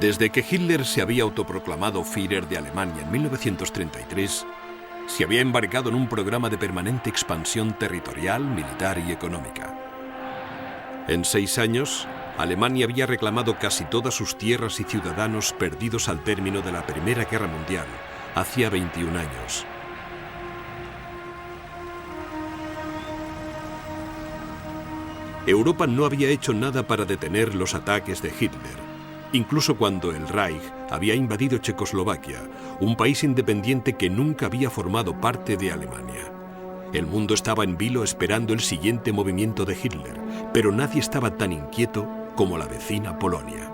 Desde que Hitler se había autoproclamado Führer de Alemania en 1933, se había embarcado en un programa de permanente expansión territorial, militar y económica. En 6 años, Alemania había reclamado casi todas sus tierras y ciudadanos perdidos al término de la Primera Guerra Mundial, hacía 21 años. Europa no había hecho nada para detener los ataques de Hitler, incluso cuando el Reich había invadido Checoslovaquia, un país independiente que nunca había formado parte de Alemania. El mundo estaba en vilo esperando el siguiente movimiento de Hitler, pero nadie estaba tan inquieto como la vecina Polonia.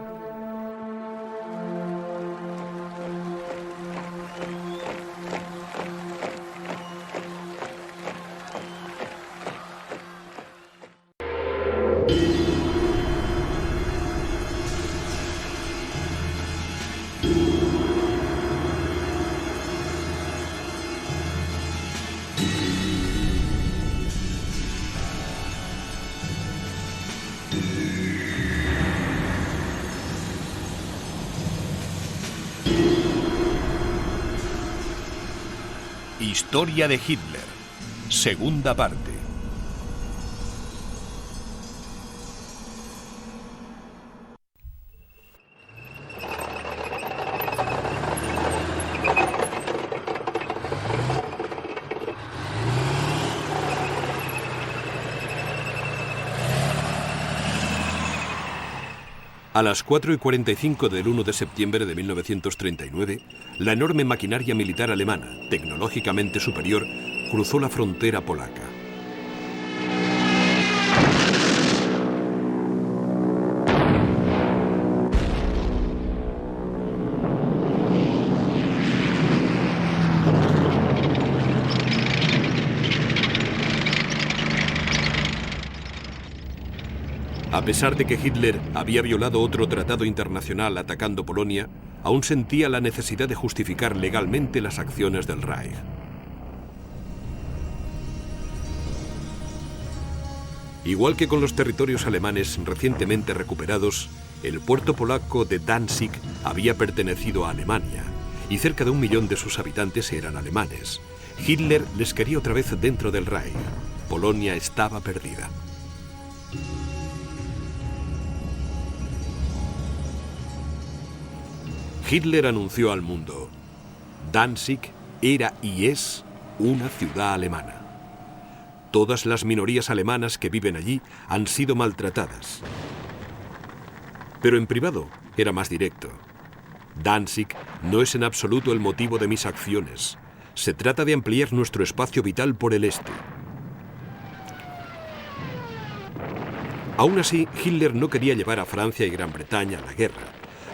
Historia de Hitler, segunda parte. A las 4:45 del 1 de septiembre de 1939, la enorme maquinaria militar alemana, tecnológicamente superior, cruzó la frontera polaca. A pesar de que Hitler había violado otro tratado internacional atacando Polonia, aún sentía la necesidad de justificar legalmente las acciones del Reich. Igual que con los territorios alemanes recientemente recuperados, el puerto polaco de Danzig había pertenecido a Alemania, y cerca de 1 millón de sus habitantes eran alemanes. Hitler les quería otra vez dentro del Reich. Polonia estaba perdida. Hitler anunció al mundo: Danzig era y es una ciudad alemana. Todas las minorías alemanas que viven allí han sido maltratadas. Pero en privado era más directo. Danzig no es en absoluto el motivo de mis acciones. Se trata de ampliar nuestro espacio vital por el este. Aún así, Hitler no quería llevar a Francia y Gran Bretaña a la guerra.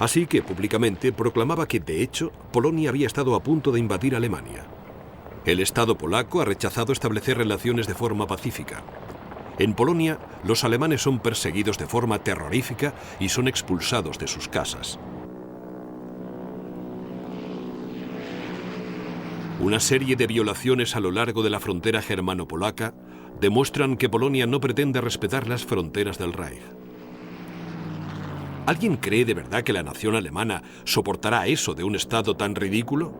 Así que públicamente proclamaba que, de hecho, Polonia había estado a punto de invadir Alemania. El Estado polaco ha rechazado establecer relaciones de forma pacífica. En Polonia, los alemanes son perseguidos de forma terrorífica y son expulsados de sus casas. Una serie de violaciones a lo largo de la frontera germano-polaca demuestran que Polonia no pretende respetar las fronteras del Reich. ¿Alguien cree de verdad que la nación alemana soportará eso de un Estado tan ridículo?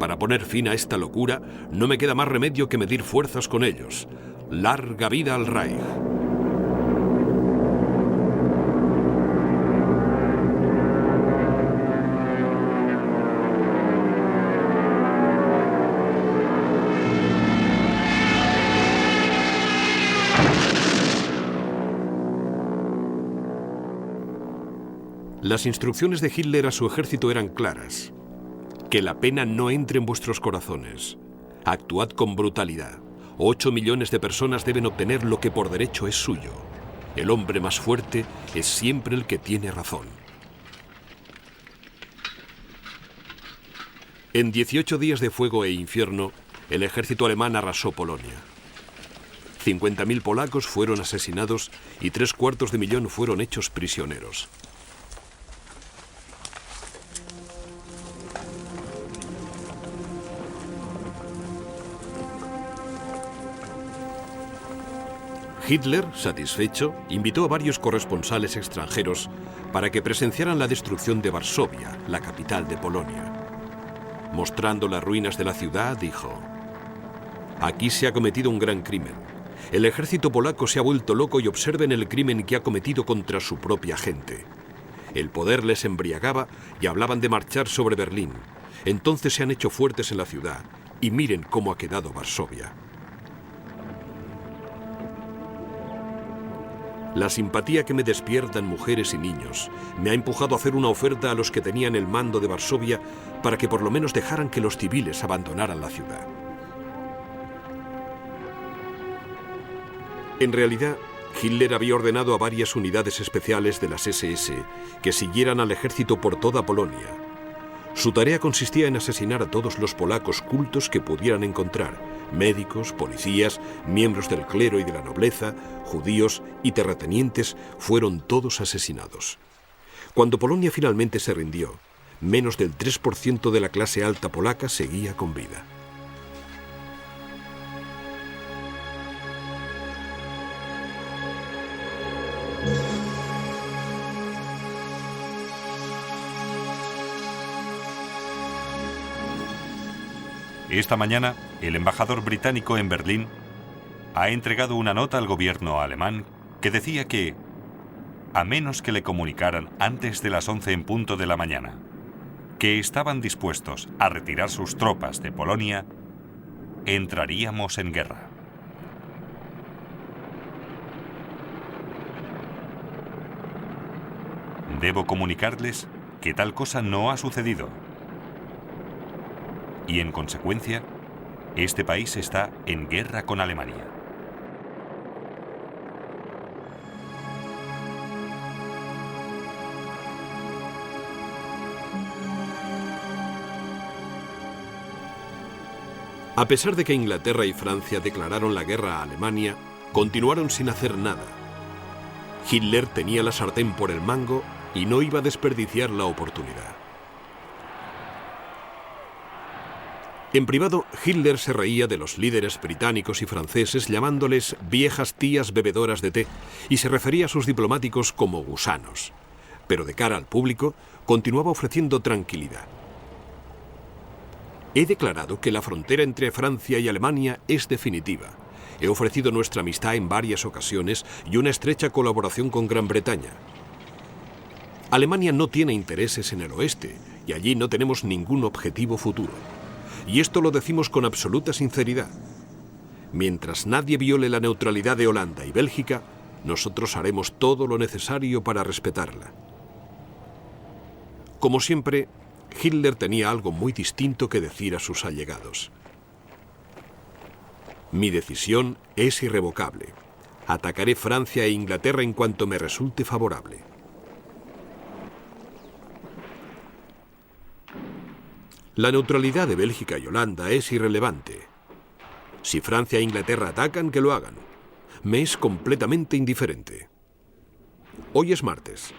Para poner fin a esta locura, no me queda más remedio que medir fuerzas con ellos. ¡Larga vida al Reich! Las instrucciones de Hitler a su ejército eran claras. Que la pena no entre en vuestros corazones. Actuad con brutalidad. 8 millones de personas deben obtener lo que por derecho es suyo. El hombre más fuerte es siempre el que tiene razón. En 18 días de fuego e infierno, el ejército alemán arrasó Polonia. 50.000 polacos fueron asesinados y 750.000 fueron hechos prisioneros. Hitler, satisfecho, invitó a varios corresponsales extranjeros para que presenciaran la destrucción de Varsovia, la capital de Polonia. Mostrando las ruinas de la ciudad, dijo: «Aquí se ha cometido un gran crimen. El ejército polaco se ha vuelto loco y observen el crimen que ha cometido contra su propia gente. El poder les embriagaba y hablaban de marchar sobre Berlín. Entonces se han hecho fuertes en la ciudad y miren cómo ha quedado Varsovia». La simpatía que me despiertan mujeres y niños me ha empujado a hacer una oferta a los que tenían el mando de Varsovia para que por lo menos dejaran que los civiles abandonaran la ciudad. En realidad, Hitler había ordenado a varias unidades especiales de las SS que siguieran al ejército por toda Polonia. Su tarea consistía en asesinar a todos los polacos cultos que pudieran encontrar: médicos, policías, miembros del clero y de la nobleza, judíos y terratenientes fueron todos asesinados. Cuando Polonia finalmente se rindió, menos del 3% de la clase alta polaca seguía con vida. Esta mañana, el embajador británico en Berlín ha entregado una nota al gobierno alemán que decía que, a menos que le comunicaran antes de las 11 en punto de la mañana que estaban dispuestos a retirar sus tropas de Polonia, entraríamos en guerra. Debo comunicarles que tal cosa no ha sucedido. Y en consecuencia, este país está en guerra con Alemania. A pesar de que Inglaterra y Francia declararon la guerra a Alemania, continuaron sin hacer nada. Hitler tenía la sartén por el mango y no iba a desperdiciar la oportunidad. En privado, Hitler se reía de los líderes británicos y franceses llamándoles viejas tías bebedoras de té y se refería a sus diplomáticos como gusanos. Pero de cara al público, continuaba ofreciendo tranquilidad. He declarado que la frontera entre Francia y Alemania es definitiva. He ofrecido nuestra amistad en varias ocasiones y una estrecha colaboración con Gran Bretaña. Alemania no tiene intereses en el oeste y allí no tenemos ningún objetivo futuro. Y esto lo decimos con absoluta sinceridad. Mientras nadie viole la neutralidad de Holanda y Bélgica, nosotros haremos todo lo necesario para respetarla. Como siempre, Hitler tenía algo muy distinto que decir a sus allegados. Mi decisión es irrevocable. Atacaré Francia e Inglaterra en cuanto me resulte favorable. La neutralidad de Bélgica y Holanda es irrelevante. Si Francia e Inglaterra atacan, que lo hagan. Me es completamente indiferente. Hoy es martes.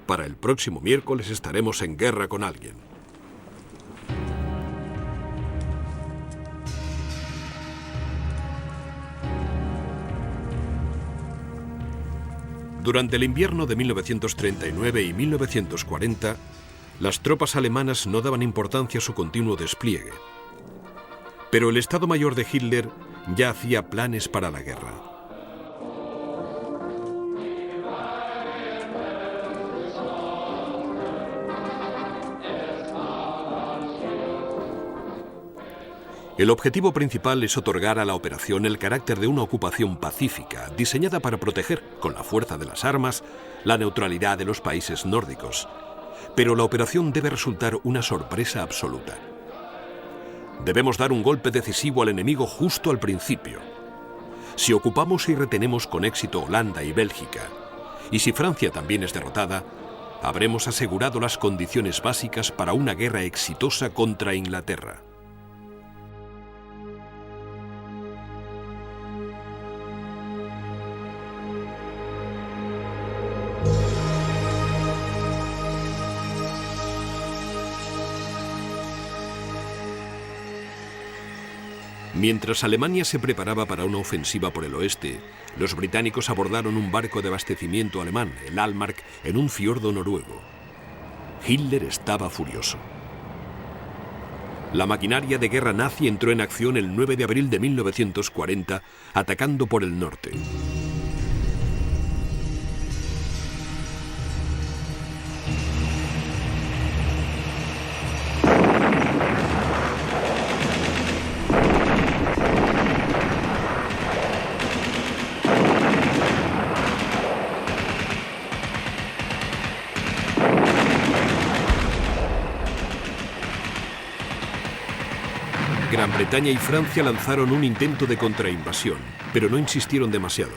Para el próximo miércoles estaremos en guerra con alguien. Durante el invierno de 1939 y 1940, las tropas alemanas no daban importancia a su continuo despliegue. Pero el Estado Mayor de Hitler ya hacía planes para la guerra. El objetivo principal es otorgar a la operación el carácter de una ocupación pacífica, diseñada para proteger, con la fuerza de las armas, la neutralidad de los países nórdicos. Pero la operación debe resultar una sorpresa absoluta. Debemos dar un golpe decisivo al enemigo justo al principio. Si ocupamos y retenemos con éxito Holanda y Bélgica, y si Francia también es derrotada, habremos asegurado las condiciones básicas para una guerra exitosa contra Inglaterra. Mientras Alemania se preparaba para una ofensiva por el oeste, los británicos abordaron un barco de abastecimiento alemán, el Altmark, en un fiordo noruego. Hitler estaba furioso. La maquinaria de guerra nazi entró en acción el 9 de abril de 1940, atacando por el norte. Gran Bretaña y Francia lanzaron un intento de contrainvasión, pero no insistieron demasiado.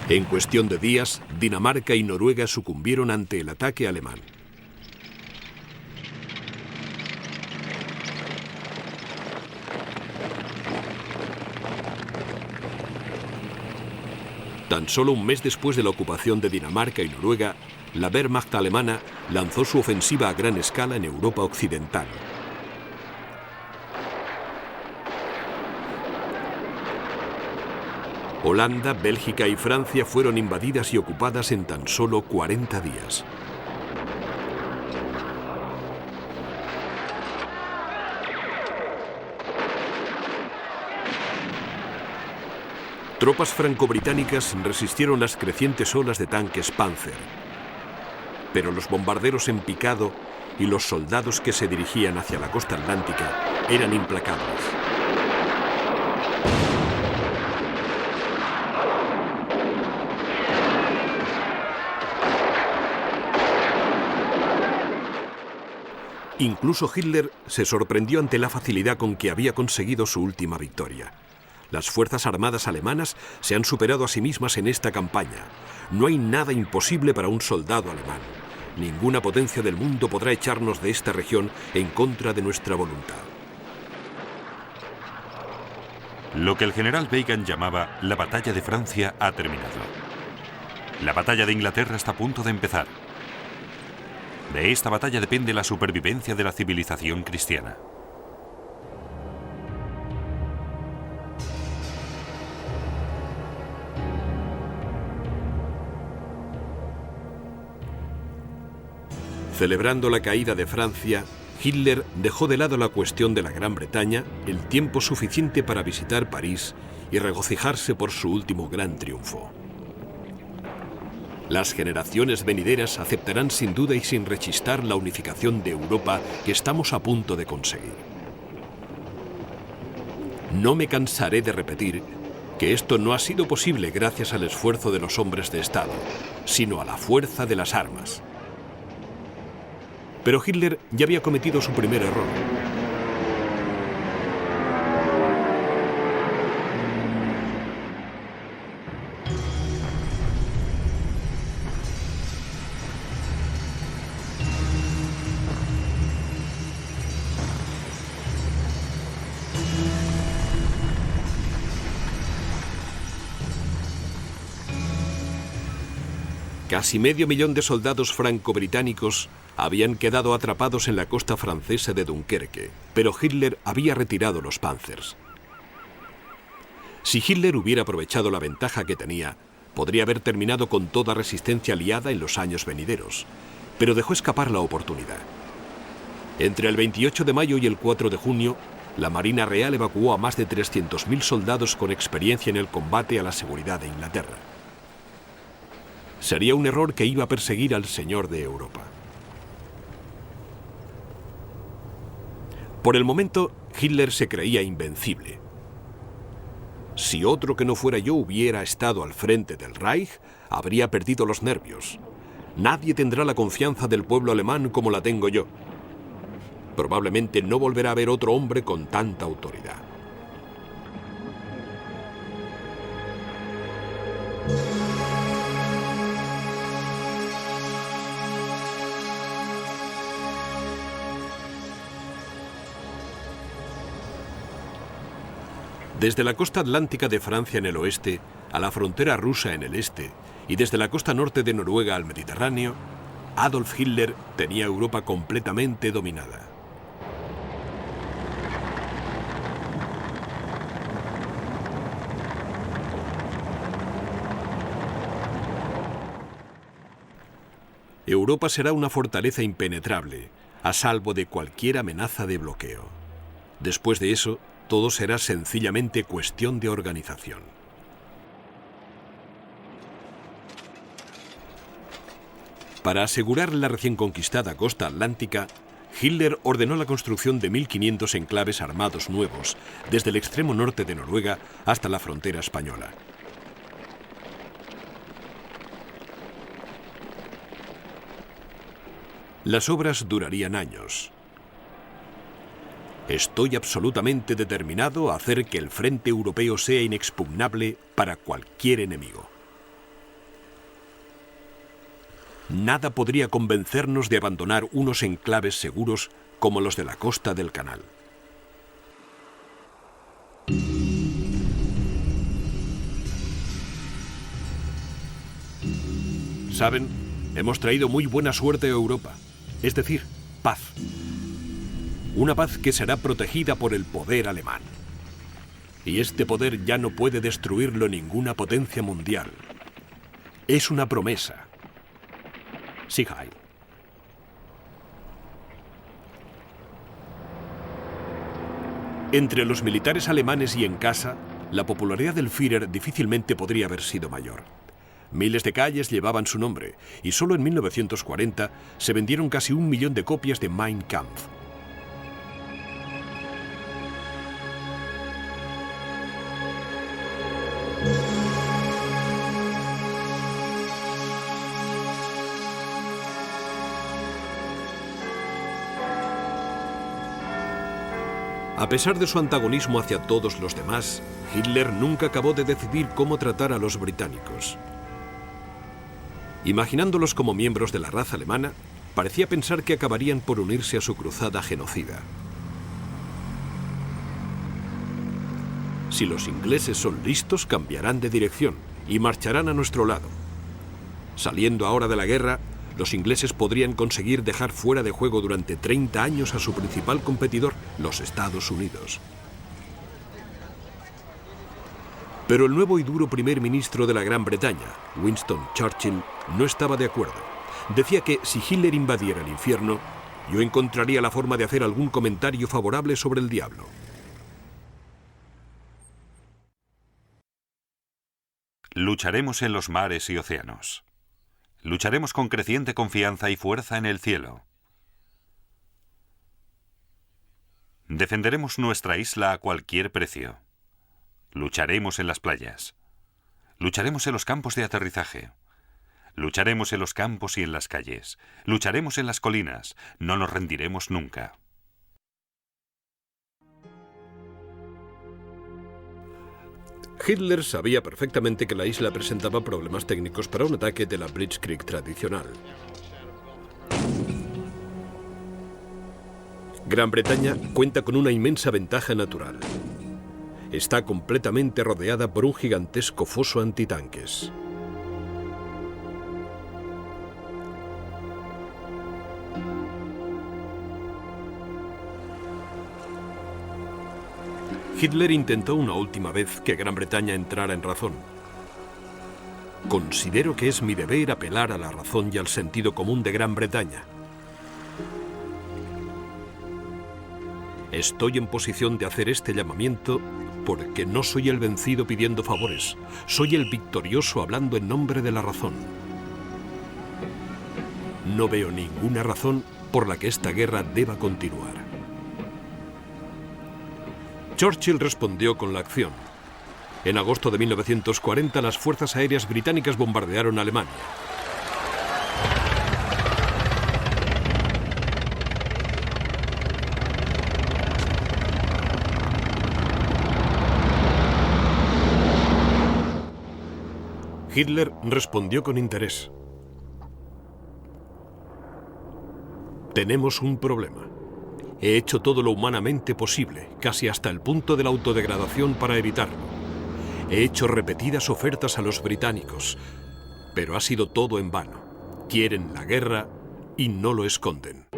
En cuestión de días, Dinamarca y Noruega sucumbieron ante el ataque alemán. Tan solo un mes después de la ocupación de Dinamarca y Noruega, la Wehrmacht alemana lanzó su ofensiva a gran escala en Europa occidental. Holanda, Bélgica y Francia fueron invadidas y ocupadas en tan solo 40 días. Tropas franco-británicas resistieron las crecientes olas de tanques Panzer, pero los bombarderos en picado y los soldados que se dirigían hacia la costa atlántica eran implacables. Incluso Hitler se sorprendió ante la facilidad con que había conseguido su última victoria. Las fuerzas armadas alemanas se han superado a sí mismas en esta campaña. No hay nada imposible para un soldado alemán. Ninguna potencia del mundo podrá echarnos de esta región en contra de nuestra voluntad. Lo que el general Weygand llamaba la batalla de Francia ha terminado. La batalla de Inglaterra está a punto de empezar. De esta batalla depende la supervivencia de la civilización cristiana. Celebrando la caída de Francia, Hitler dejó de lado la cuestión de la Gran Bretaña el tiempo suficiente para visitar París y regocijarse por su último gran triunfo. Las generaciones venideras aceptarán sin duda y sin rechistar la unificación de Europa que estamos a punto de conseguir. No me cansaré de repetir que esto no ha sido posible gracias al esfuerzo de los hombres de Estado, sino a la fuerza de las armas. Pero Hitler ya había cometido su primer error. Casi medio millón de soldados franco-británicos habían quedado atrapados en la costa francesa de Dunkerque, pero Hitler había retirado los Panzers. Si Hitler hubiera aprovechado la ventaja que tenía, podría haber terminado con toda resistencia aliada en los años venideros, pero dejó escapar la oportunidad. Entre el 28 de mayo y el 4 de junio, la Marina Real evacuó a más de 300.000 soldados con experiencia en el combate a la seguridad de Inglaterra. Sería un error que iba a perseguir al señor de Europa. Por el momento, Hitler se creía invencible. Si otro que no fuera yo hubiera estado al frente del Reich, habría perdido los nervios. Nadie tendrá la confianza del pueblo alemán como la tengo yo. Probablemente no volverá a haber otro hombre con tanta autoridad. Desde la costa atlántica de Francia en el oeste a la frontera rusa en el este y desde la costa norte de Noruega al Mediterráneo, Adolf Hitler tenía Europa completamente dominada. Europa será una fortaleza impenetrable, a salvo de cualquier amenaza de bloqueo. Después de eso, todo será sencillamente cuestión de organización. Para asegurar la recién conquistada costa atlántica, Hitler ordenó la construcción de 1.500 enclaves armados nuevos, desde el extremo norte de Noruega hasta la frontera española. Las obras durarían años. Estoy absolutamente determinado a hacer que el frente europeo sea inexpugnable para cualquier enemigo. Nada podría convencernos de abandonar unos enclaves seguros como los de la costa del canal. ¿Saben? Hemos traído muy buena suerte a Europa, es decir, paz. Una paz que será protegida por el poder alemán. Y este poder ya no puede destruirlo ninguna potencia mundial. Es una promesa. Sieg Heil. Entre los militares alemanes y en casa, la popularidad del Führer difícilmente podría haber sido mayor. Miles de calles llevaban su nombre, y solo en 1940 se vendieron casi 1 millón de copias de Mein Kampf. A pesar de su antagonismo hacia todos los demás, Hitler nunca acabó de decidir cómo tratar a los británicos. Imaginándolos como miembros de la raza alemana, parecía pensar que acabarían por unirse a su cruzada genocida. Si los ingleses son listos, cambiarán de dirección y marcharán a nuestro lado. Saliendo ahora de la guerra, los ingleses podrían conseguir dejar fuera de juego durante 30 años a su principal competidor, los Estados Unidos. Pero el nuevo y duro primer ministro de la Gran Bretaña, Winston Churchill, no estaba de acuerdo. Decía que si Hitler invadiera el infierno, yo encontraría la forma de hacer algún comentario favorable sobre el diablo. Lucharemos en los mares y océanos. Lucharemos con creciente confianza y fuerza en el cielo. Defenderemos nuestra isla a cualquier precio. Lucharemos en las playas. Lucharemos en los campos de aterrizaje. Lucharemos en los campos y en las calles. Lucharemos en las colinas. No nos rendiremos nunca. Hitler sabía perfectamente que la isla presentaba problemas técnicos para un ataque de la Blitzkrieg tradicional. Gran Bretaña cuenta con una inmensa ventaja natural. Está completamente rodeada por un gigantesco foso antitanques. Hitler intentó una última vez que Gran Bretaña entrara en razón. Considero que es mi deber apelar a la razón y al sentido común de Gran Bretaña. Estoy en posición de hacer este llamamiento porque no soy el vencido pidiendo favores, soy el victorioso hablando en nombre de la razón. No veo ninguna razón por la que esta guerra deba continuar. Churchill respondió con la acción. En agosto de 1940, las fuerzas aéreas británicas bombardearon Alemania. Hitler respondió con interés. Tenemos un problema. He hecho todo lo humanamente posible, casi hasta el punto de la autodegradación para evitarlo. He hecho repetidas ofertas a los británicos, pero ha sido todo en vano. Quieren la guerra y no lo esconden.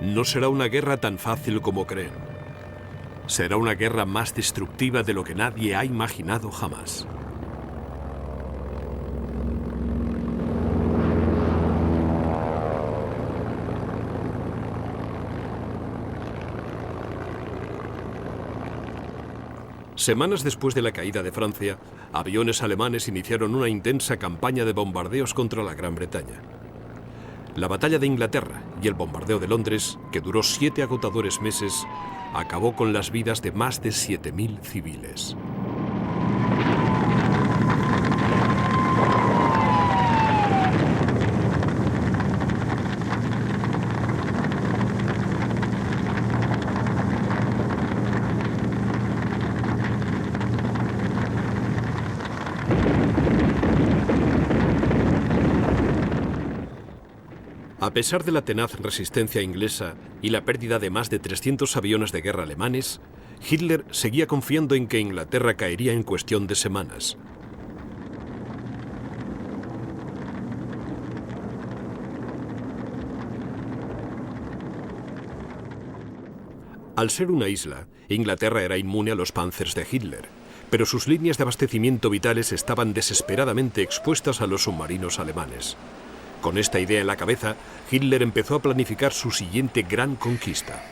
No será una guerra tan fácil como creen. Será una guerra más destructiva de lo que nadie ha imaginado jamás. Semanas después de la caída de Francia, aviones alemanes iniciaron una intensa campaña de bombardeos contra la Gran Bretaña. La batalla de Inglaterra y el bombardeo de Londres, que duró 7 agotadores meses, acabó con las vidas de más de 7.000 civiles. A pesar de la tenaz resistencia inglesa y la pérdida de más de 300 aviones de guerra alemanes, Hitler seguía confiando en que Inglaterra caería en cuestión de semanas. Al ser una isla, Inglaterra era inmune a los Panzers de Hitler, pero sus líneas de abastecimiento vitales estaban desesperadamente expuestas a los submarinos alemanes. Con esta idea en la cabeza, Hitler empezó a planificar su siguiente gran conquista.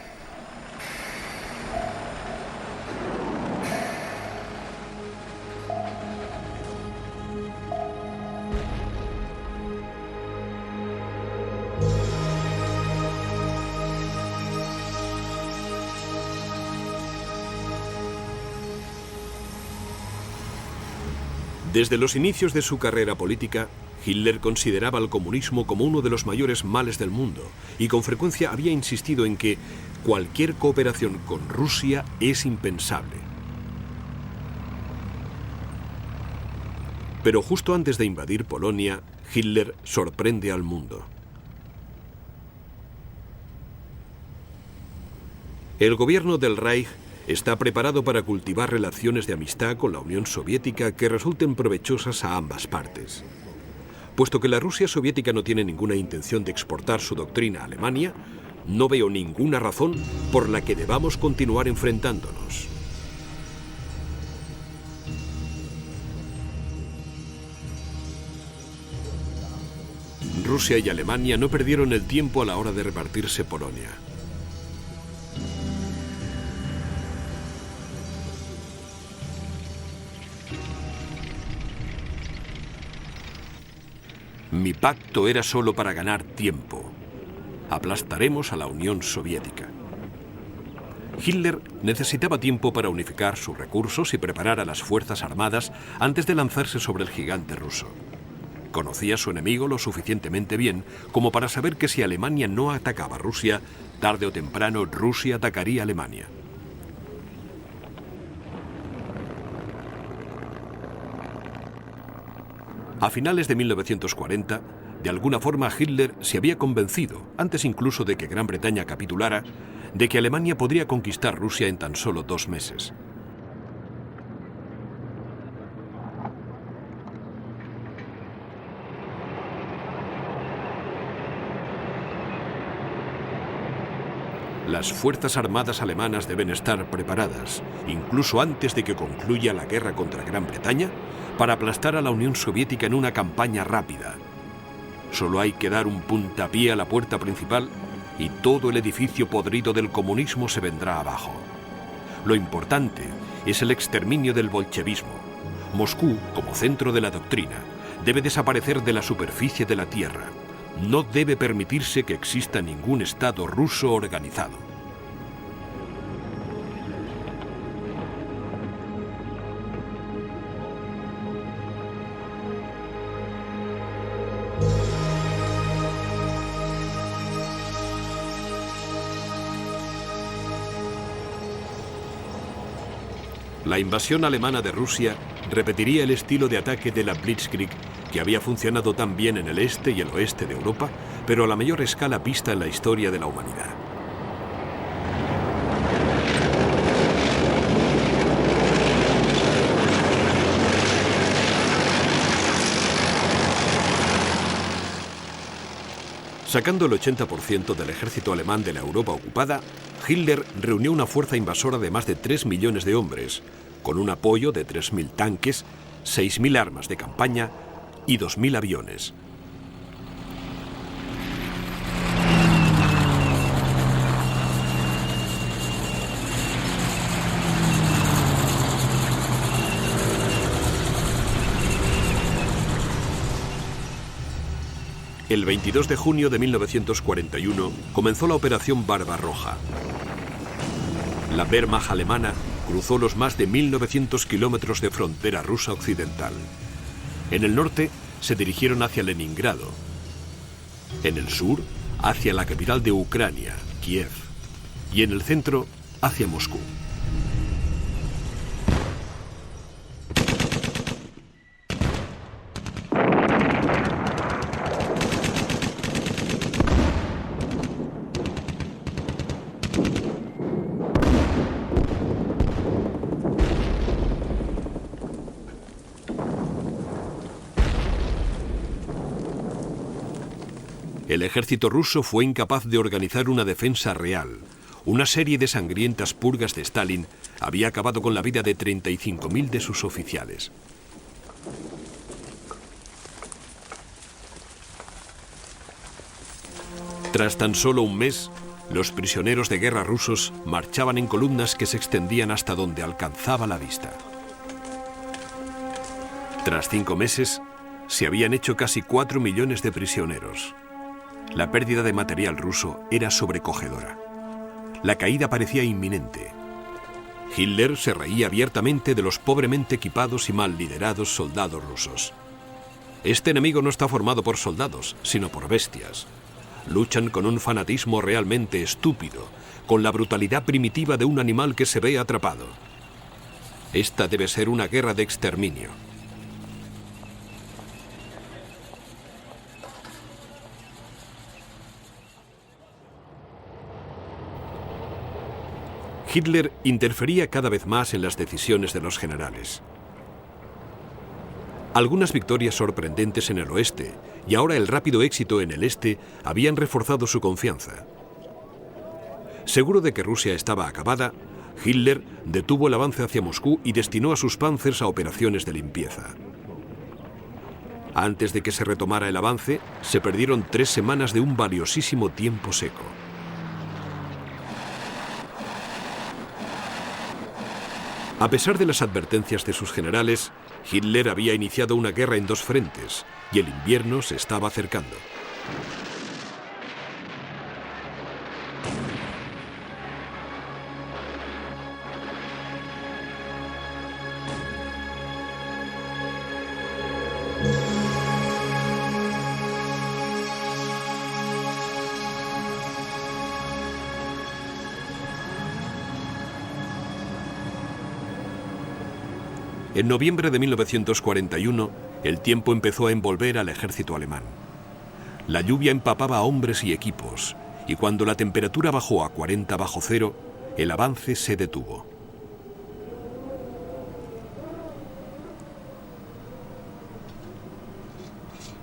Desde los inicios de su carrera política, Hitler consideraba al comunismo como uno de los mayores males del mundo y con frecuencia había insistido en que cualquier cooperación con Rusia es impensable. Pero justo antes de invadir Polonia, Hitler sorprende al mundo. El gobierno del Reich está preparado para cultivar relaciones de amistad con la Unión Soviética que resulten provechosas a ambas partes. Puesto que la Rusia soviética no tiene ninguna intención de exportar su doctrina a Alemania, no veo ninguna razón por la que debamos continuar enfrentándonos. Rusia y Alemania no perdieron el tiempo a la hora de repartirse Polonia. Mi pacto era solo para ganar tiempo. Aplastaremos a la Unión Soviética. Hitler necesitaba tiempo para unificar sus recursos y preparar a las fuerzas armadas antes de lanzarse sobre el gigante ruso. Conocía a su enemigo lo suficientemente bien como para saber que si Alemania no atacaba a Rusia, tarde o temprano Rusia atacaría a Alemania. A finales de 1940, de alguna forma Hitler se había convencido, antes incluso de que Gran Bretaña capitulara, de que Alemania podría conquistar Rusia en tan solo 2 meses. Las fuerzas armadas alemanas deben estar preparadas, incluso antes de que concluya la guerra contra Gran Bretaña, para aplastar a la Unión Soviética en una campaña rápida. Solo hay que dar un puntapié a la puerta principal y todo el edificio podrido del comunismo se vendrá abajo. Lo importante es el exterminio del bolchevismo. Moscú, como centro de la doctrina, debe desaparecer de la superficie de la Tierra. No debe permitirse que exista ningún Estado ruso organizado. La invasión alemana de Rusia repetiría el estilo de ataque de la Blitzkrieg que había funcionado tan bien en el este y el oeste de Europa, pero a la mayor escala vista en la historia de la humanidad. Sacando el 80% del ejército alemán de la Europa ocupada, Hitler reunió una fuerza invasora de más de 3 millones de hombres, con un apoyo de 3.000 tanques, 6.000 armas de campaña y 2.000 aviones. El 22 de junio de 1941 comenzó la Operación Barbarroja. La Wehrmacht alemana cruzó los más de 1.900 kilómetros de frontera rusa occidental. En el norte se dirigieron hacia Leningrado. En el sur, hacia la capital de Ucrania, Kiev. Y en el centro, hacia Moscú. El ejército ruso fue incapaz de organizar una defensa real. Una serie de sangrientas purgas de Stalin había acabado con la vida de 35.000 de sus oficiales. Tras tan solo un mes, los prisioneros de guerra rusos marchaban en columnas que se extendían hasta donde alcanzaba la vista. Tras 5 meses, se habían hecho casi 4 millones de prisioneros. La pérdida de material ruso era sobrecogedora. La caída parecía inminente. Hitler se reía abiertamente de los pobremente equipados y mal liderados soldados rusos. Este enemigo no está formado por soldados, sino por bestias. Luchan con un fanatismo realmente estúpido, con la brutalidad primitiva de un animal que se ve atrapado. Esta debe ser una guerra de exterminio. Hitler interfería cada vez más en las decisiones de los generales. Algunas victorias sorprendentes en el oeste y ahora el rápido éxito en el este habían reforzado su confianza. Seguro de que Rusia estaba acabada, Hitler detuvo el avance hacia Moscú y destinó a sus panzers a operaciones de limpieza. Antes de que se retomara el avance, se perdieron 3 semanas de un valiosísimo tiempo seco. A pesar de las advertencias de sus generales, Hitler había iniciado una guerra en 2 frentes y el invierno se estaba acercando. En noviembre de 1941, el tiempo empezó a envolver al ejército alemán. La lluvia empapaba a hombres y equipos, y cuando la temperatura bajó a 40 bajo cero, el avance se detuvo.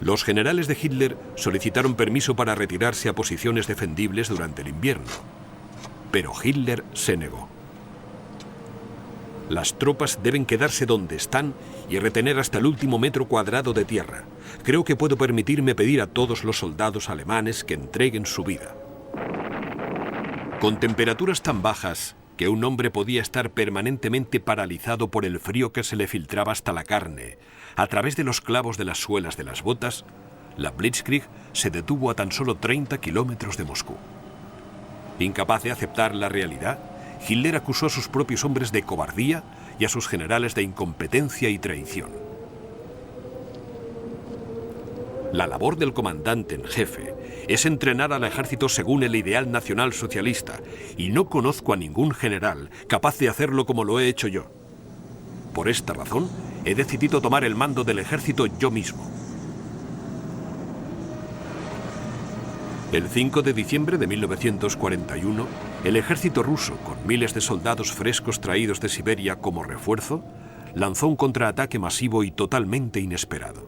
Los generales de Hitler solicitaron permiso para retirarse a posiciones defendibles durante el invierno, pero Hitler se negó. Las tropas deben quedarse donde están y retener hasta el último metro cuadrado de tierra. Creo que puedo permitirme pedir a todos los soldados alemanes que entreguen su vida. Con temperaturas tan bajas que un hombre podía estar permanentemente paralizado por el frío que se le filtraba hasta la carne, a través de los clavos de las suelas de las botas, la Blitzkrieg se detuvo a tan solo 30 kilómetros de Moscú. Incapaz de aceptar la realidad, Hitler acusó a sus propios hombres de cobardía y a sus generales de incompetencia y traición. La labor del comandante en jefe es entrenar al ejército según el ideal nacional socialista, y no conozco a ningún general capaz de hacerlo como lo he hecho yo. Por esta razón, he decidido tomar el mando del ejército yo mismo. El 5 de diciembre de 1941, el ejército ruso, con miles de soldados frescos traídos de Siberia como refuerzo, lanzó un contraataque masivo y totalmente inesperado.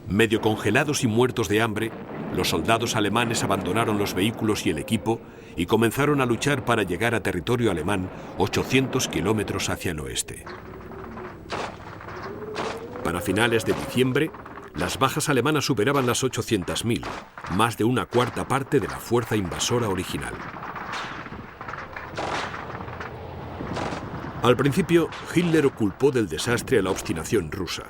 Medio congelados y muertos de hambre, los soldados alemanes abandonaron los vehículos y el equipo y comenzaron a luchar para llegar a territorio alemán 800 kilómetros hacia el oeste. Para finales de diciembre, las bajas alemanas superaban las 800.000, más de una cuarta parte de la fuerza invasora original. Al principio, Hitler culpó del desastre a la obstinación rusa.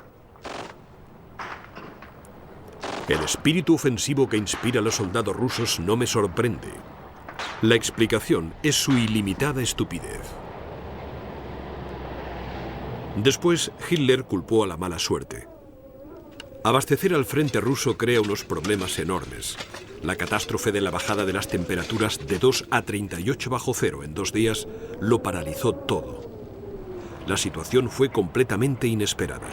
El espíritu ofensivo que inspira a los soldados rusos no me sorprende. La explicación es su ilimitada estupidez. Después, Hitler culpó a la mala suerte. Abastecer al frente ruso crea unos problemas enormes. La catástrofe de la bajada de las temperaturas de 2 a 38 bajo cero en 2 días lo paralizó todo. La situación fue completamente inesperada.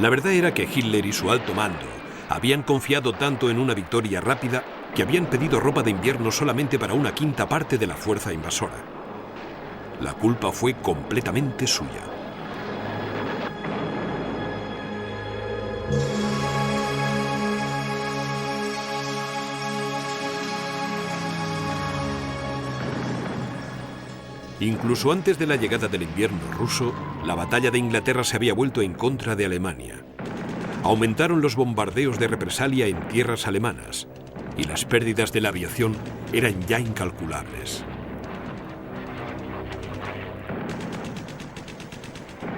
La verdad era que Hitler y su alto mando habían confiado tanto en una victoria rápida que habían pedido ropa de invierno solamente para una quinta parte de la fuerza invasora. La culpa fue completamente suya. Incluso antes de la llegada del invierno ruso, la batalla de Inglaterra se había vuelto en contra de Alemania. Aumentaron los bombardeos de represalia en tierras alemanas y las pérdidas de la aviación eran ya incalculables.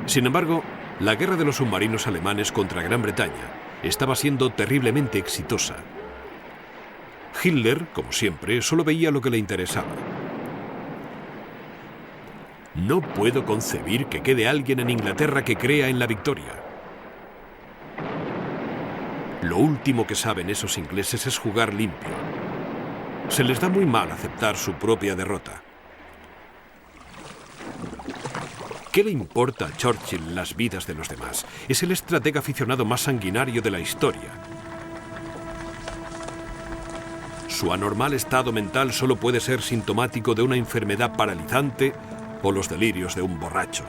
Sin embargo, la guerra de los submarinos alemanes contra Gran Bretaña estaba siendo terriblemente exitosa. Hitler, como siempre, solo veía lo que le interesaba. No puedo concebir que quede alguien en Inglaterra que crea en la victoria. Lo último que saben esos ingleses es jugar limpio. Se les da muy mal aceptar su propia derrota. ¿Qué le importa a Churchill las vidas de los demás? Es el estratega aficionado más sanguinario de la historia. Su anormal estado mental solo puede ser sintomático de una enfermedad paralizante o los delirios de un borracho.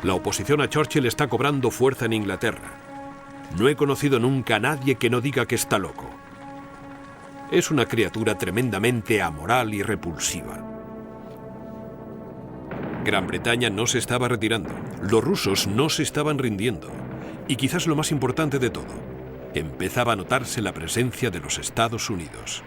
La oposición a Churchill está cobrando fuerza en Inglaterra. No he conocido nunca a nadie que no diga que está loco. Es una criatura tremendamente amoral y repulsiva. Gran Bretaña no se estaba retirando. Los rusos no se estaban rindiendo. Y quizás lo más importante de todo, empezaba a notarse la presencia de los Estados Unidos.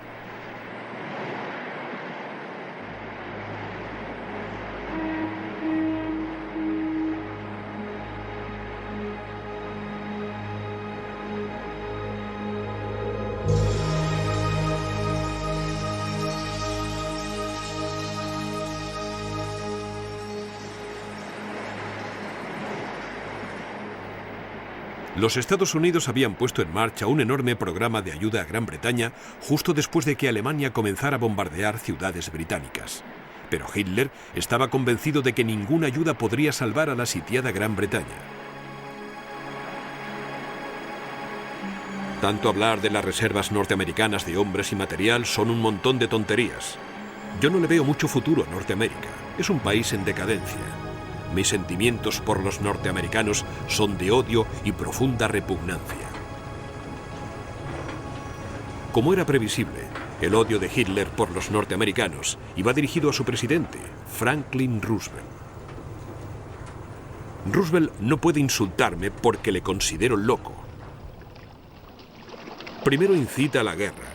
Los Estados Unidos habían puesto en marcha un enorme programa de ayuda a Gran Bretaña justo después de que Alemania comenzara a bombardear ciudades británicas. Pero Hitler estaba convencido de que ninguna ayuda podría salvar a la sitiada Gran Bretaña. Tanto hablar de las reservas norteamericanas de hombres y material son un montón de tonterías. Yo no le veo mucho futuro a Norteamérica. Es un país en decadencia. Mis sentimientos por los norteamericanos son de odio y profunda repugnancia. Como era previsible, el odio de Hitler por los norteamericanos iba dirigido a su presidente, Franklin Roosevelt. Roosevelt no puede insultarme porque le considero loco. Primero incita a la guerra,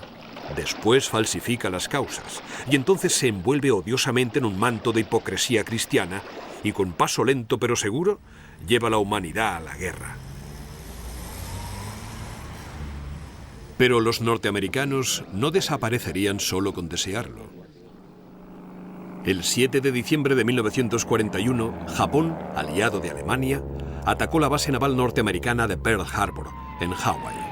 después falsifica las causas, y entonces se envuelve odiosamente en un manto de hipocresía cristiana y con paso lento pero seguro lleva a la humanidad a la guerra. Pero los norteamericanos no desaparecerían solo con desearlo. El 7 de diciembre de 1941, Japón, aliado de Alemania, atacó la base naval norteamericana de Pearl Harbor, en Hawái.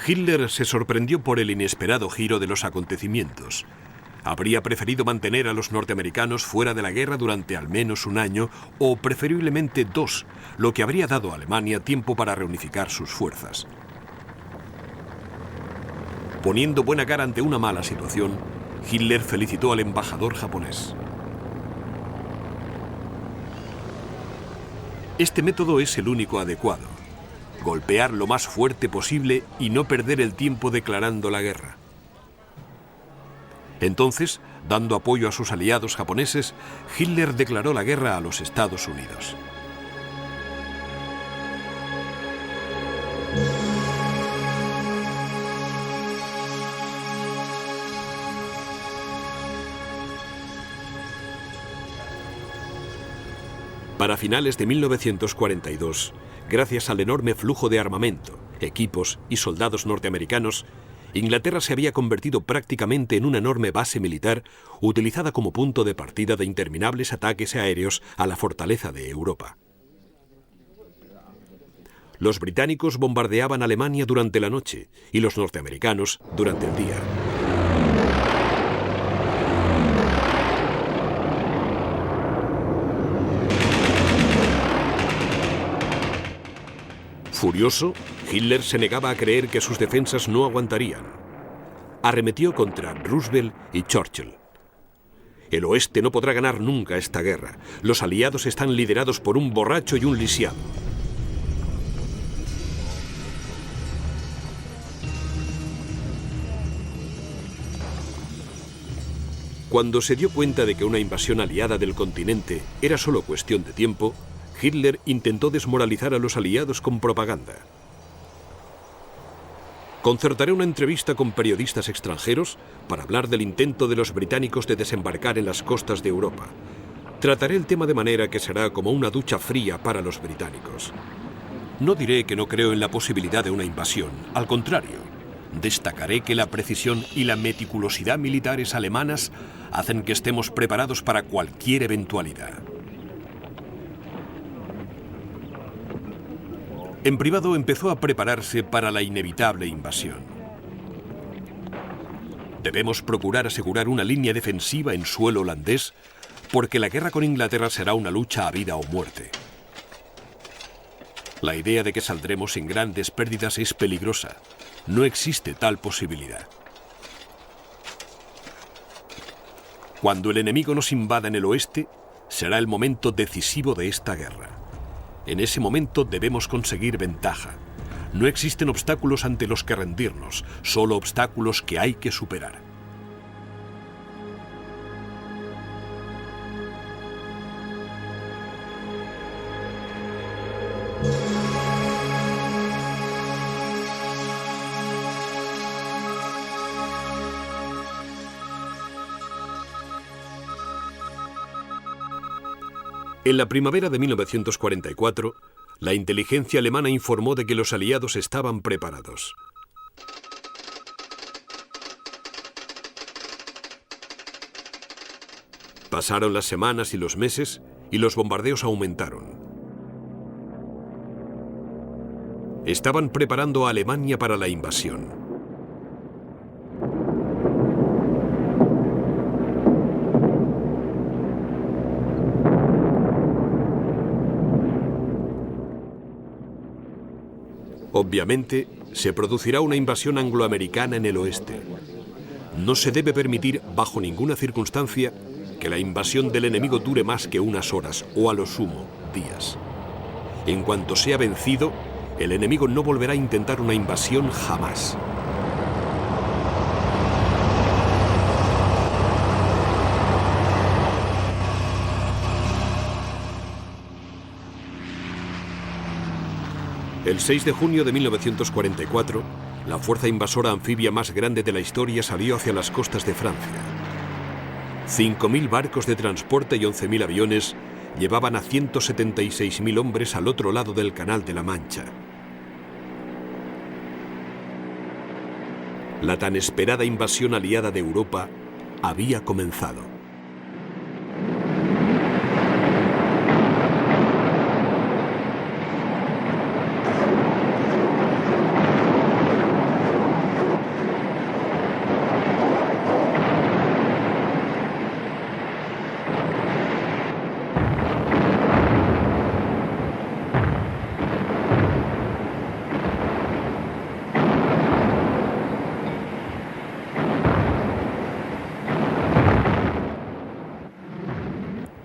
Hitler se sorprendió por el inesperado giro de los acontecimientos. Habría preferido mantener a los norteamericanos fuera de la guerra durante al menos un año o preferiblemente 2, lo que habría dado a Alemania tiempo para reunificar sus fuerzas. Poniendo buena cara ante una mala situación, Hitler felicitó al embajador japonés. Este método es el único adecuado: golpear lo más fuerte posible y no perder el tiempo declarando la guerra. Entonces, dando apoyo a sus aliados japoneses, Hitler declaró la guerra a los Estados Unidos. Para finales de 1942, gracias al enorme flujo de armamento, equipos y soldados norteamericanos, Inglaterra se había convertido prácticamente en una enorme base militar utilizada como punto de partida de interminables ataques aéreos a la fortaleza de Europa. Los británicos bombardeaban Alemania durante la noche y los norteamericanos durante el día. Furioso, Hitler se negaba a creer que sus defensas no aguantarían. Arremetió contra Roosevelt y Churchill. El oeste no podrá ganar nunca esta guerra. Los aliados están liderados por un borracho y un lisiado. Cuando se dio cuenta de que una invasión aliada del continente era solo cuestión de tiempo, Hitler intentó desmoralizar a los aliados con propaganda. Concertaré una entrevista con periodistas extranjeros para hablar del intento de los británicos de desembarcar en las costas de Europa. Trataré el tema de manera que será como una ducha fría para los británicos. No diré que no creo en la posibilidad de una invasión, al contrario. Destacaré que la precisión y la meticulosidad militares alemanas hacen que estemos preparados para cualquier eventualidad. En privado empezó a prepararse para la inevitable invasión. Debemos procurar asegurar una línea defensiva en suelo holandés, porque la guerra con Inglaterra será una lucha a vida o muerte. La idea de que saldremos sin grandes pérdidas es peligrosa. No existe tal posibilidad. Cuando el enemigo nos invada en el oeste, será el momento decisivo de esta guerra. En ese momento debemos conseguir ventaja. No existen obstáculos ante los que rendirnos, solo obstáculos que hay que superar. En la primavera de 1944, la inteligencia alemana informó de que los aliados estaban preparados. Pasaron las semanas y los meses y los bombardeos aumentaron. Estaban preparando a Alemania para la invasión. Obviamente, se producirá una invasión angloamericana en el oeste. No se debe permitir, bajo ninguna circunstancia, que la invasión del enemigo dure más que unas horas, o a lo sumo, días. En cuanto sea vencido, el enemigo no volverá a intentar una invasión jamás. El 6 de junio de 1944, la fuerza invasora anfibia más grande de la historia salió hacia las costas de Francia. 5.000 barcos de transporte y 11.000 aviones llevaban a 176.000 hombres al otro lado del Canal de la Mancha. La tan esperada invasión aliada de Europa había comenzado.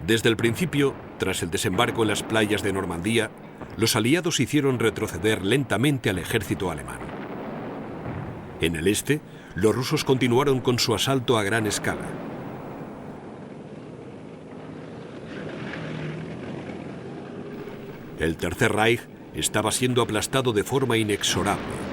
Desde el principio, tras el desembarco en las playas de Normandía, los aliados hicieron retroceder lentamente al ejército alemán. En el este, los rusos continuaron con su asalto a gran escala. El Tercer Reich estaba siendo aplastado de forma inexorable.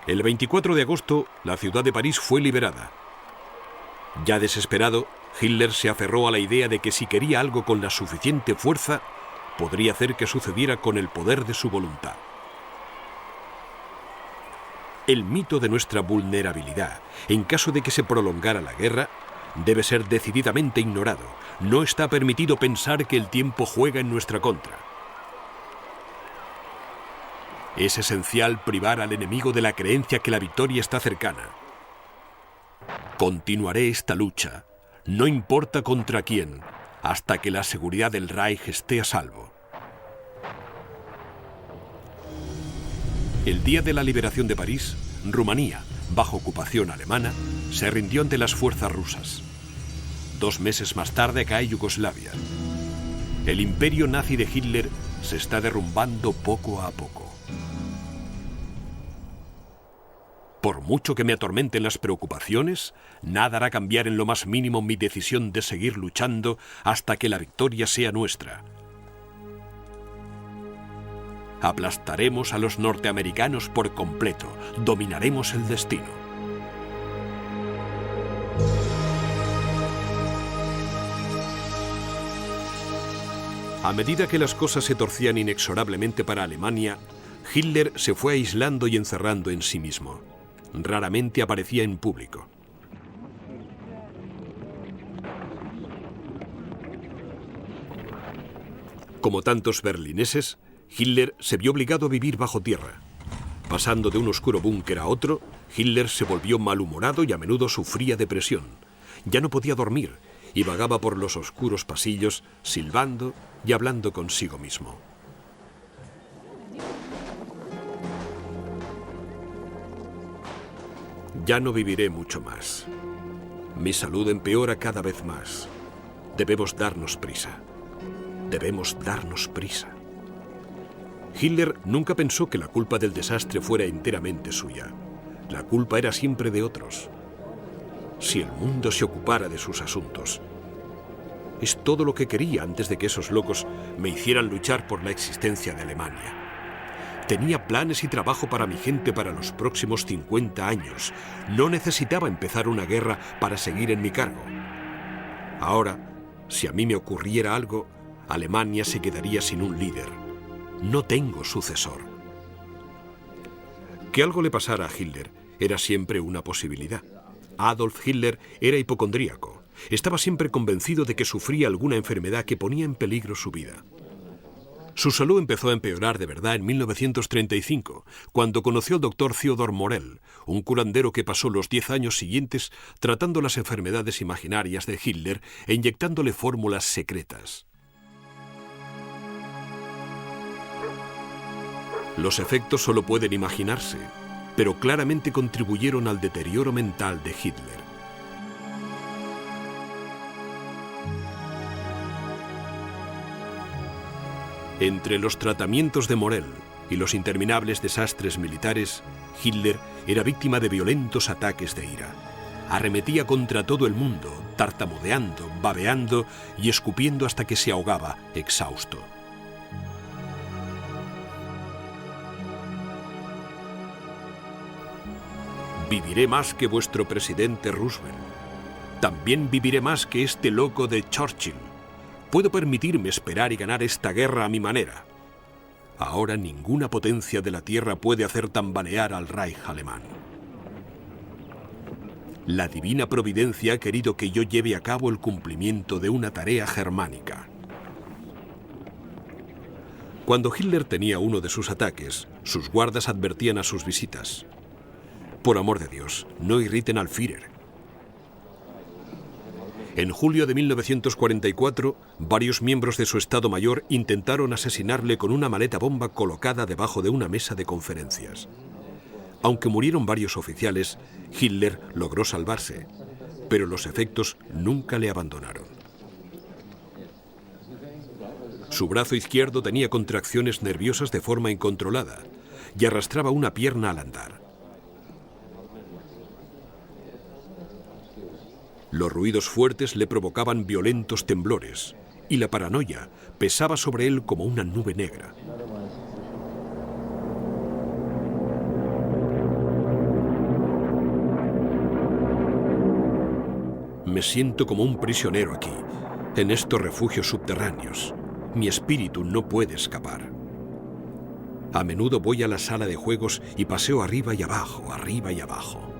El 24 de agosto, la ciudad de París fue liberada. Ya desesperado, Hitler se aferró a la idea de que si quería algo con la suficiente fuerza, podría hacer que sucediera con el poder de su voluntad. El mito de nuestra vulnerabilidad, en caso de que se prolongara la guerra, debe ser decididamente ignorado. No está permitido pensar que el tiempo juega en nuestra contra. Es esencial privar al enemigo de la creencia que la victoria está cercana. Continuaré esta lucha, no importa contra quién, hasta que la seguridad del Reich esté a salvo. El día de la liberación de París, Rumanía, bajo ocupación alemana, se rindió ante las fuerzas rusas. 2 meses más tarde cae Yugoslavia. El imperio nazi de Hitler se está derrumbando poco a poco. Por mucho que me atormenten las preocupaciones, nada hará cambiar en lo más mínimo mi decisión de seguir luchando hasta que la victoria sea nuestra. Aplastaremos a los norteamericanos por completo, dominaremos el destino. A medida que las cosas se torcían inexorablemente para Alemania, Hitler se fue aislando y encerrando en sí mismo. Raramente aparecía en público. Como tantos berlineses, Hitler se vio obligado a vivir bajo tierra. Pasando de un oscuro búnker a otro, Hitler se volvió malhumorado y a menudo sufría depresión. Ya no podía dormir y vagaba por los oscuros pasillos, silbando y hablando consigo mismo. Ya no viviré mucho más. Mi salud empeora cada vez más. Debemos darnos prisa. Debemos darnos prisa. Hitler nunca pensó que la culpa del desastre fuera enteramente suya. La culpa era siempre de otros. Si el mundo se ocupara de sus asuntos. Es todo lo que quería antes de que esos locos me hicieran luchar por la existencia de Alemania. Tenía planes y trabajo para mi gente para los próximos 50 años. No necesitaba empezar una guerra para seguir en mi cargo. Ahora, si a mí me ocurriera algo, Alemania se quedaría sin un líder. No tengo sucesor. Que algo le pasara a Hitler era siempre una posibilidad. Adolf Hitler era hipocondríaco. Estaba siempre convencido de que sufría alguna enfermedad que ponía en peligro su vida. Su salud empezó a empeorar de verdad en 1935, cuando conoció al doctor Theodor Morell, un curandero que pasó los 10 años siguientes tratando las enfermedades imaginarias de Hitler e inyectándole fórmulas secretas. Los efectos solo pueden imaginarse, pero claramente contribuyeron al deterioro mental de Hitler. Entre los tratamientos de Morell y los interminables desastres militares, Hitler era víctima de violentos ataques de ira. Arremetía contra todo el mundo, tartamudeando, babeando y escupiendo hasta que se ahogaba, exhausto. Viviré más que vuestro presidente Roosevelt. También viviré más que este loco de Churchill. Puedo permitirme esperar y ganar esta guerra a mi manera. Ahora ninguna potencia de la tierra puede hacer tambalear al Reich alemán. La divina providencia ha querido que yo lleve a cabo el cumplimiento de una tarea germánica. Cuando Hitler tenía uno de sus ataques, sus guardas advertían a sus visitas: por amor de Dios, no irriten al Führer. En julio de 1944, varios miembros de su Estado Mayor intentaron asesinarle con una maleta bomba colocada debajo de una mesa de conferencias. Aunque murieron varios oficiales, Hitler logró salvarse, pero los efectos nunca le abandonaron. Su brazo izquierdo tenía contracciones nerviosas de forma incontrolada y arrastraba una pierna al andar. Los ruidos fuertes le provocaban violentos temblores y la paranoia pesaba sobre él como una nube negra. Me siento como un prisionero aquí, en estos refugios subterráneos. Mi espíritu no puede escapar. A menudo voy a la sala de juegos y paseo arriba y abajo, arriba y abajo.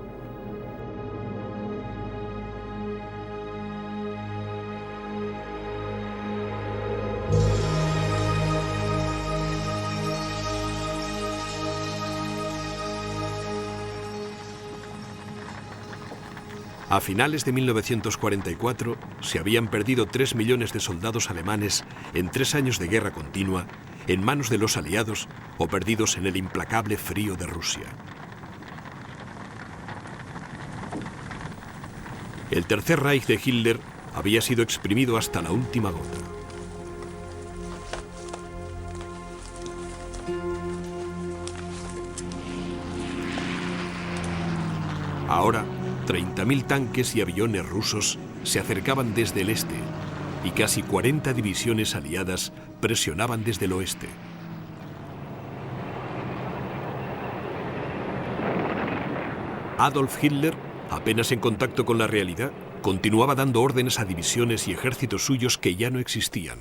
A finales de 1944 se habían perdido 3 millones de soldados alemanes en 3 años de guerra continua en manos de los aliados o perdidos en el implacable frío de Rusia. El Tercer Reich de Hitler había sido exprimido hasta la última gota. Ahora, 30.000 tanques y aviones rusos se acercaban desde el este y casi 40 divisiones aliadas presionaban desde el oeste. Adolf Hitler, apenas en contacto con la realidad, continuaba dando órdenes a divisiones y ejércitos suyos que ya no existían.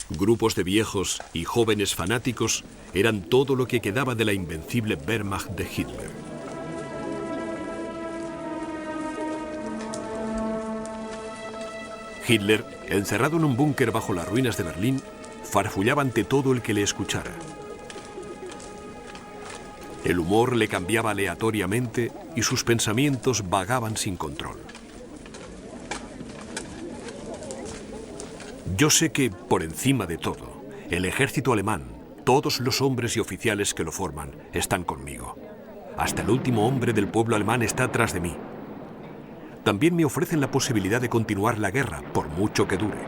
Grupos de viejos y jóvenes fanáticos eran todo lo que quedaba de la invencible Wehrmacht de Hitler. Hitler, encerrado en un búnker bajo las ruinas de Berlín, farfullaba ante todo el que le escuchara. El humor le cambiaba aleatoriamente y sus pensamientos vagaban sin control. Yo sé que, por encima de todo, el ejército alemán, todos los hombres y oficiales que lo forman, están conmigo. Hasta el último hombre del pueblo alemán está tras de mí. También me ofrecen la posibilidad de continuar la guerra, por mucho que dure.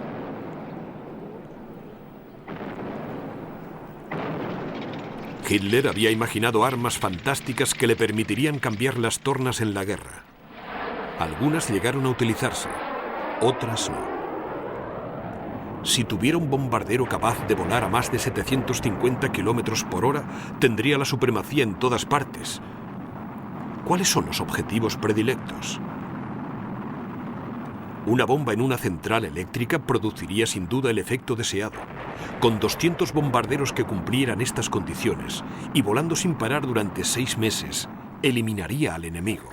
Hitler había imaginado armas fantásticas que le permitirían cambiar las tornas en la guerra. Algunas llegaron a utilizarse, otras no. Si tuviera un bombardero capaz de volar a más de 750 kilómetros por hora, tendría la supremacía en todas partes. ¿Cuáles son los objetivos predilectos? Una bomba en una central eléctrica produciría sin duda el efecto deseado. Con 200 bombarderos que cumplieran estas condiciones y volando sin parar durante 6 meses, eliminaría al enemigo.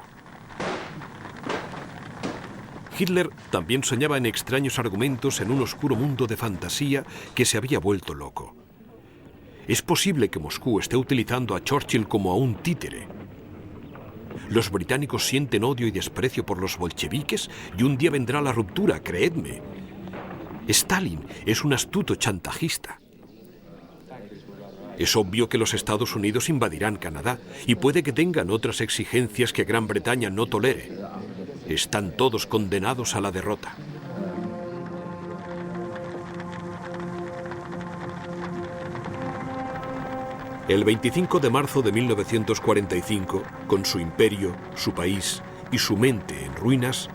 Hitler también soñaba en extraños argumentos en un oscuro mundo de fantasía que se había vuelto loco. Es posible que Moscú esté utilizando a Churchill como a un títere. Los británicos sienten odio y desprecio por los bolcheviques y un día vendrá la ruptura, creedme. Stalin es un astuto chantajista. Es obvio que los Estados Unidos invadirán Canadá y puede que tengan otras exigencias que Gran Bretaña no tolere. Están todos condenados a la derrota. El 25 de marzo de 1945, con su imperio, su país y su mente en ruinas,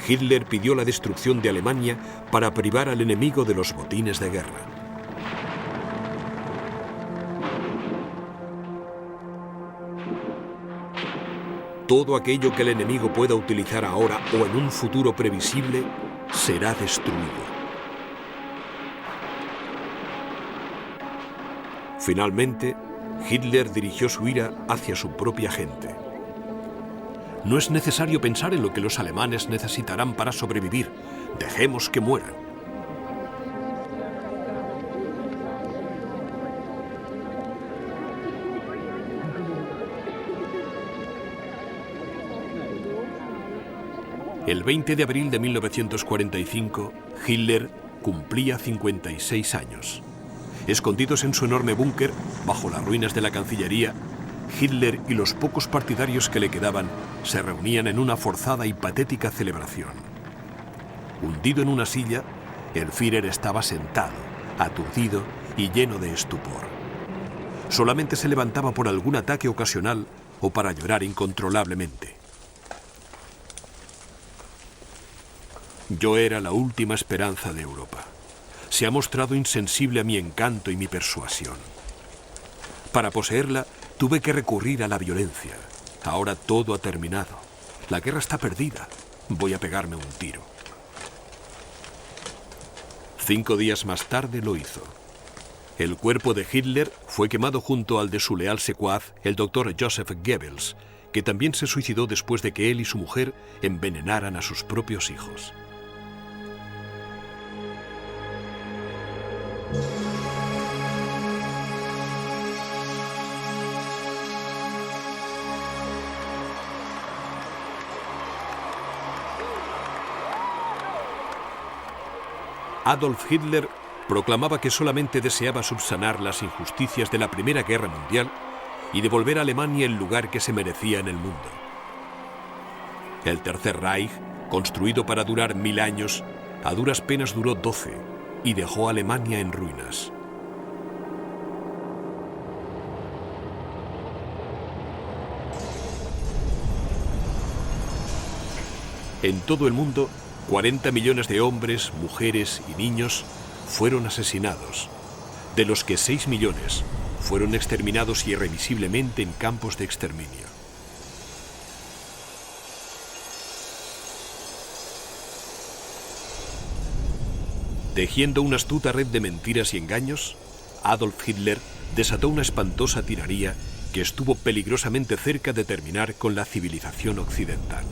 Hitler pidió la destrucción de Alemania para privar al enemigo de los botines de guerra. Todo aquello que el enemigo pueda utilizar ahora o en un futuro previsible será destruido. Finalmente, Hitler dirigió su ira hacia su propia gente. No es necesario pensar en lo que los alemanes necesitarán para sobrevivir. Dejemos que mueran. El 20 de abril de 1945, Hitler cumplía 56 años. Escondidos en su enorme búnker, bajo las ruinas de la Cancillería, Hitler y los pocos partidarios que le quedaban se reunían en una forzada y patética celebración. Hundido en una silla, el Führer estaba sentado, aturdido y lleno de estupor. Solamente se levantaba por algún ataque ocasional o para llorar incontrolablemente. Yo era la última esperanza de Europa. Se ha mostrado insensible a mi encanto y mi persuasión. Para poseerla, tuve que recurrir a la violencia. Ahora todo ha terminado. La guerra está perdida. Voy a pegarme un tiro. 5 días más tarde lo hizo. El cuerpo de Hitler fue quemado junto al de su leal secuaz, el doctor Joseph Goebbels, que también se suicidó después de que él y su mujer envenenaran a sus propios hijos. Adolf Hitler proclamaba que solamente deseaba subsanar las injusticias de la Primera Guerra Mundial y devolver a Alemania el lugar que se merecía en el mundo. El Tercer Reich, construido para durar 1000 años, a duras penas duró 12 y dejó a Alemania en ruinas. En todo el mundo, 40 millones de hombres, mujeres y niños fueron asesinados, de los que 6 millones fueron exterminados irremisiblemente en campos de exterminio. Tejiendo una astuta red de mentiras y engaños, Adolf Hitler desató una espantosa tiraría que estuvo peligrosamente cerca de terminar con la civilización occidental.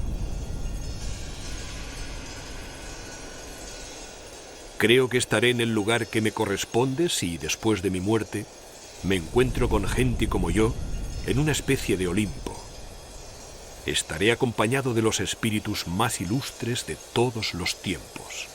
Creo que estaré en el lugar que me corresponde si, después de mi muerte, me encuentro con gente como yo en una especie de Olimpo. Estaré acompañado de los espíritus más ilustres de todos los tiempos.